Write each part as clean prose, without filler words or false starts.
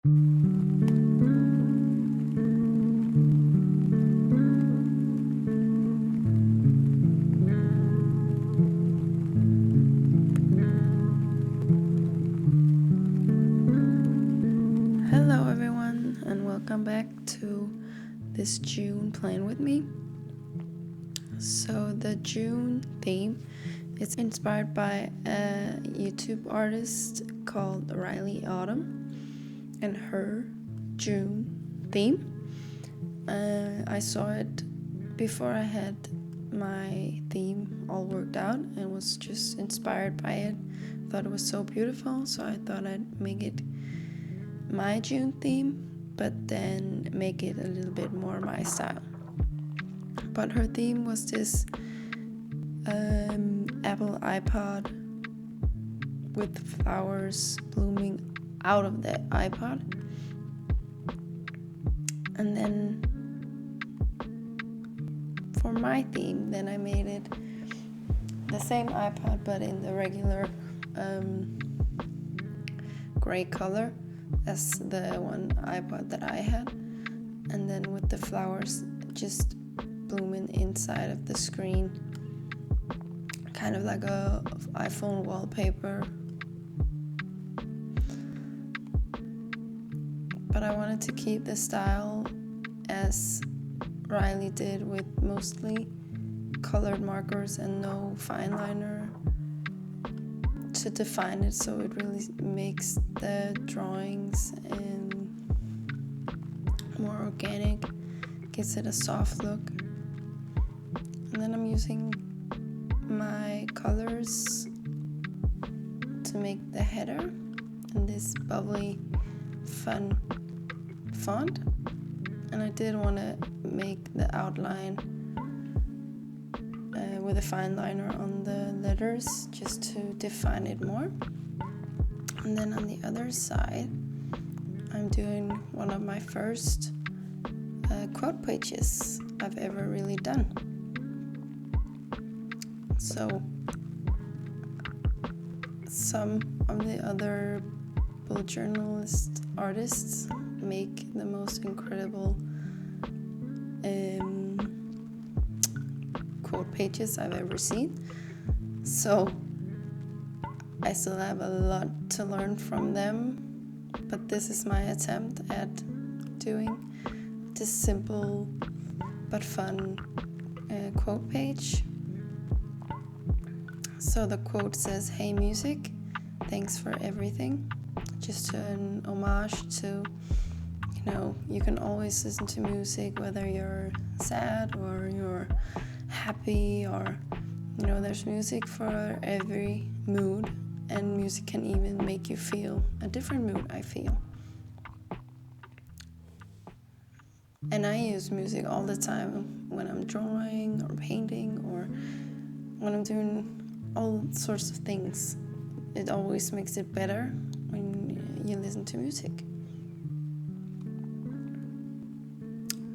Hello everyone, and welcome back to this June plan with me. So the June theme is inspired by a YouTube artist called Riley Autumn and her June theme. I saw it before I had my theme all worked out and was just inspired by it. Thought it was so beautiful, so I thought I'd make it my June theme, but then make it a little bit more my style. But her theme was this Apple iPod with flowers blooming out of the iPod. And then for my theme, then I made it the same iPod but in the regular gray color as the one iPod that I had, and then with the flowers just blooming inside of the screen, kind of like a iPhone wallpaper. But I wanted to keep the style as Riley did, with mostly colored markers and no fine liner to define it, so it really makes the drawings more organic, gives it a soft look. And then I'm using my colors to make the header in this bubbly, fun font. And I did want to make the outline with a fine liner on the letters just to define it more. And then on the other side, I'm doing one of my first quote pages I've ever really done. So some of the other bullet journalist artists make the most incredible quote pages I've ever seen. So I still have a lot to learn from them, but this is my attempt at doing this simple but fun quote page. So the quote says, "Hey music, thanks for everything." Just an homage to, you can always listen to music whether you're sad or you're happy, or there's music for every mood, and music can even make you feel a different mood, I feel. And I use music all the time when I'm drawing or painting or when I'm doing all sorts of things. It always makes it better when you listen to music.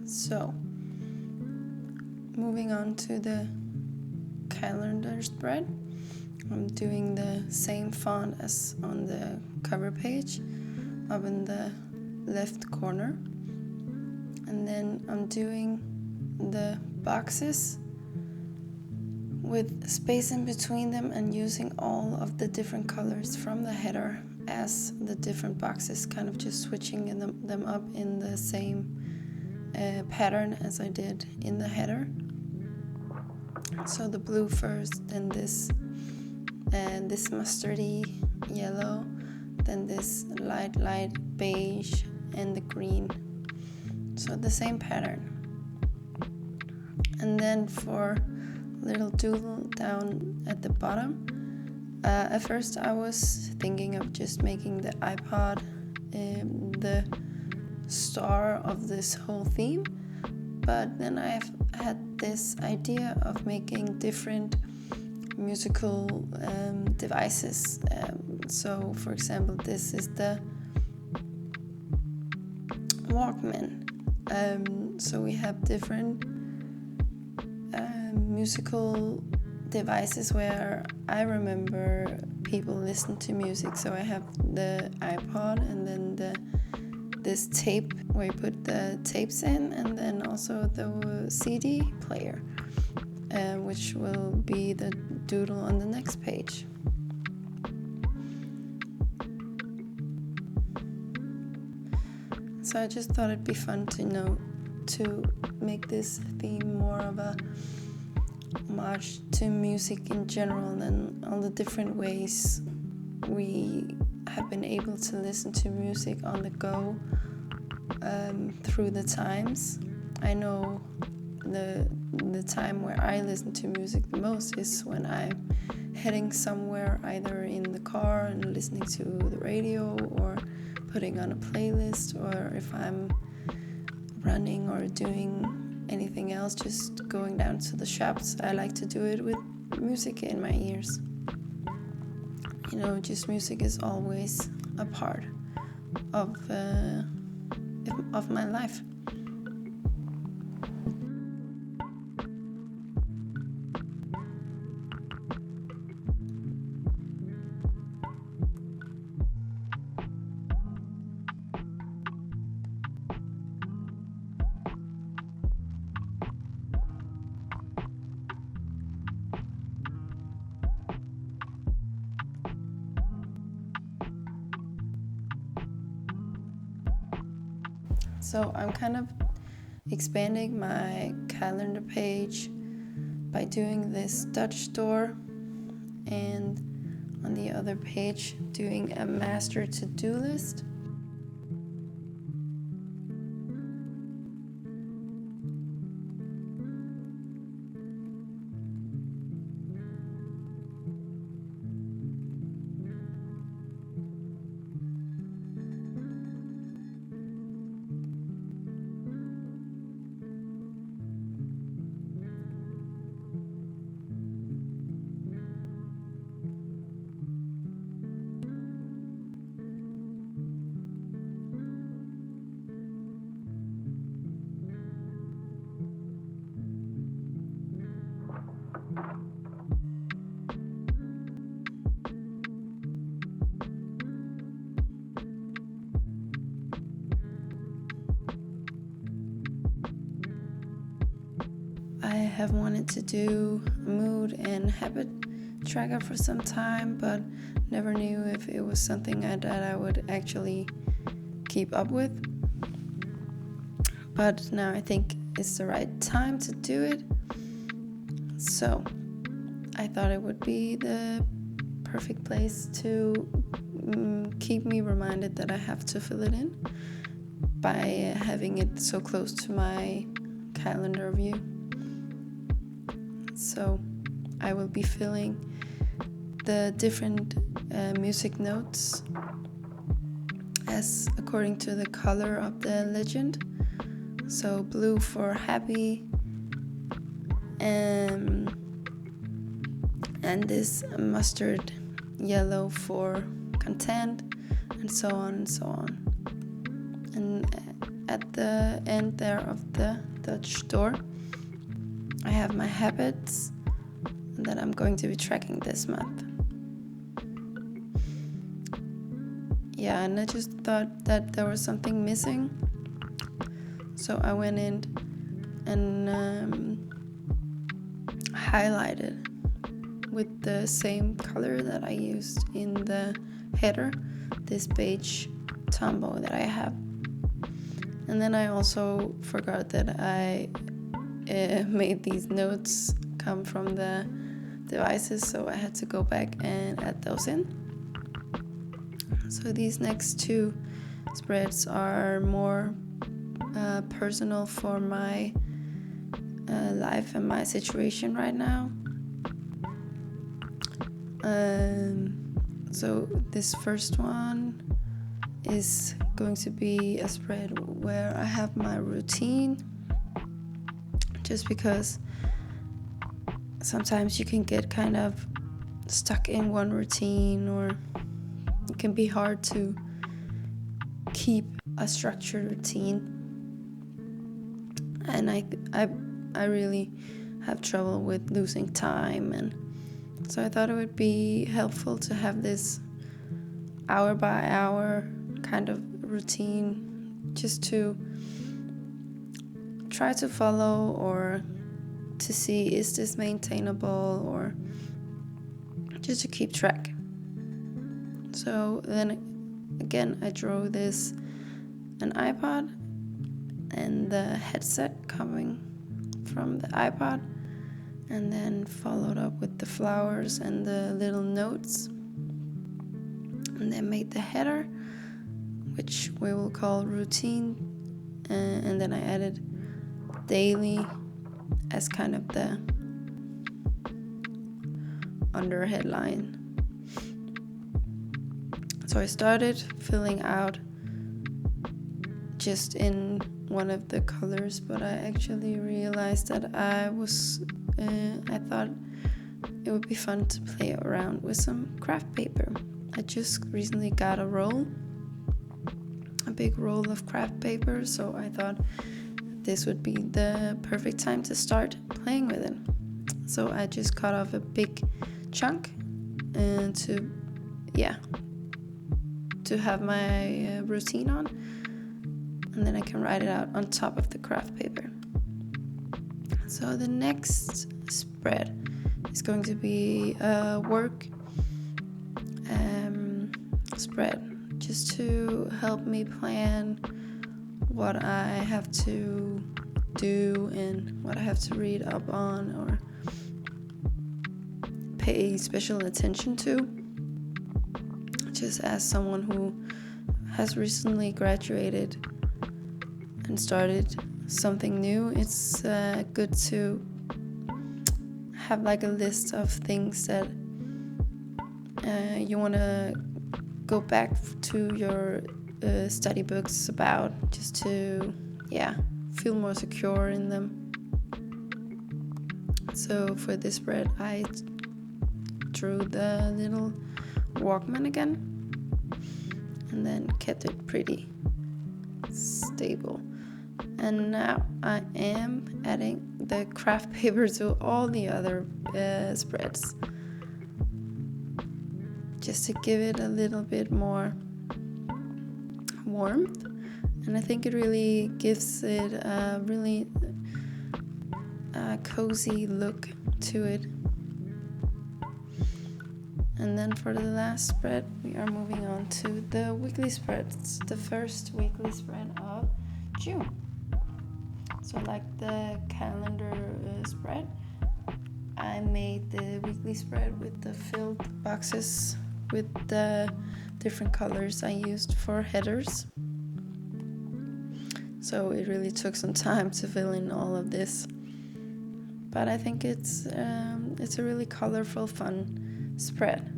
So, moving on to the calendar spread, I'm doing the same font as on the cover page up in the left corner. And then I'm doing the boxes with space in between them and using all of the different colors from the header as the different boxes, kind of just switching them up in the same pattern as I did in the header. So the blue first, then this mustardy yellow, then this light beige, and the green. So the same pattern. And then for little doodle down at the bottom, at first I was thinking of just making the iPod the star of this whole theme, but then I've had this idea of making different musical devices. So for example, this is the Walkman. So we have different musical devices where I remember people listen to music. So I have the iPod and then the this tape where you put the tapes in, and then also the CD player, which will be the doodle on the next page. So I just thought it'd be fun to make this theme more of a homage to music in general, and all the different ways we have been able to listen to music on the go through the times. I know the time where I listen to music the most is when I'm heading somewhere, either in the car and listening to the radio, or putting on a playlist, or if I'm running or doing anything else, just going down to the shops. I like to do it with music in my ears. Just music is always a part of my life. So I'm kind of expanding my calendar page by doing this Dutch door, and on the other page doing a master to-do list. I have wanted to do a mood and habit tracker for some time, but never knew if it was something that I would actually keep up with. But now I think it's the right time to do it. So I thought it would be the perfect place to keep me reminded that I have to fill it in by having it so close to my calendar view. So I will be filling the different music notes as according to the color of the legend. So blue for happy, and this mustard yellow for content, and so on and so on. And at the end there of the Dutch door, I have my habits that I'm going to be tracking this month. Yeah, and I just thought that there was something missing. So I went in and highlighted with the same color that I used in the header, this beige Tombow that I have. And then I also forgot that I made these notes come from the devices, so I had to go back and add those in. So these next two spreads are more personal for my life and my situation right now. So this first one is going to be a spread where I have my routine, just because sometimes you can get kind of stuck in one routine, or it can be hard to keep a structured routine, and I really have trouble with losing time, and so I thought it would be helpful to have this hour by hour kind of routine just to try to follow or to see, is this maintainable, or just to keep track. So then again, I drew this an iPod and the headset coming from the iPod, and then followed up with the flowers and the little notes, and then made the header, which we will call routine, and then I added daily as kind of the under headline. So I started filling out just in one of the colors, but I actually realized that I thought it would be fun to play around with some craft paper. I just recently got a big roll of craft paper, so I thought this would be the perfect time to start playing with it. So I just cut off a big chunk and to have my routine on, and then I can write it out on top of the craft paper. So the next spread is going to be a work spread, just to help me plan what I have to do and what I have to read up on or pay special attention to. Just as someone who has recently graduated and started something new, it's good to have like a list of things that you want to go back to your study books about, just to feel more secure in them. So for this spread I drew the little Walkman again, and then kept it pretty stable. And now I am adding the craft paper to all the other spreads, just to give it a little bit more warmth, and I think it really gives it a really cozy look to it. And then for the last spread, we are moving on to the weekly spreads, the first weekly spread of June. So like the calendar spread, I made the weekly spread with the filled boxes with the different colors I used for headers. So it really took some time to fill in all of this, but I think it's a really colorful, fun spread.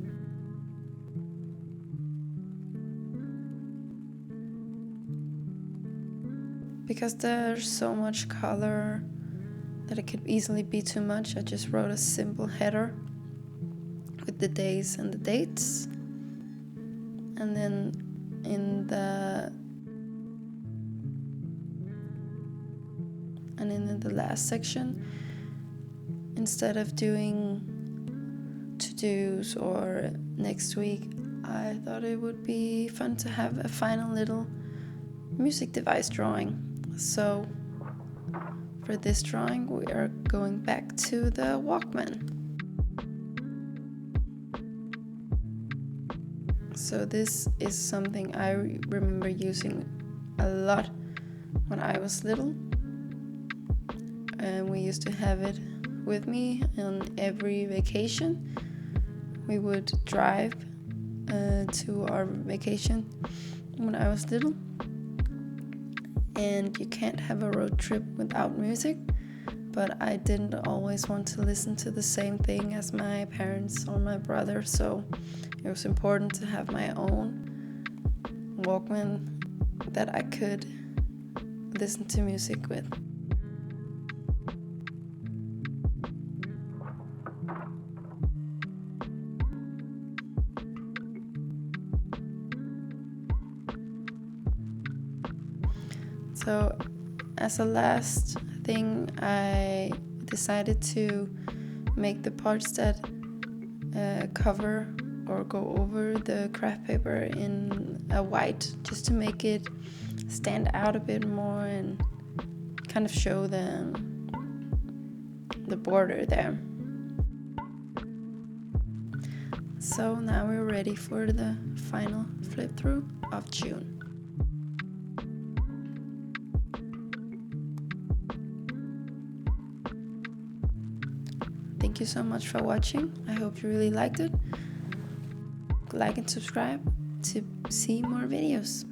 Because there's so much color that it could easily be too much, I just wrote a simple header with the days and the dates, and then in the last section, instead of doing to-dos or next week, I thought it would be fun to have a final little music device drawing. So for this drawing we are going back to the Walkman. So this is something I remember using a lot when I was little, and we used to have it with me on every vacation. We would drive to our vacation when I was little, and you can't have a road trip without music, but I didn't always want to listen to the same thing as my parents or my brother, so it was important to have my own Walkman that I could listen to music with. So as a last thing, I decided to make the parts that cover or go over the craft paper in a white, just to make it stand out a bit more and kind of show the border there. So now we're ready for the final flip through of June. Thank you so much for watching. I hope you really liked it. Like and subscribe to see more videos.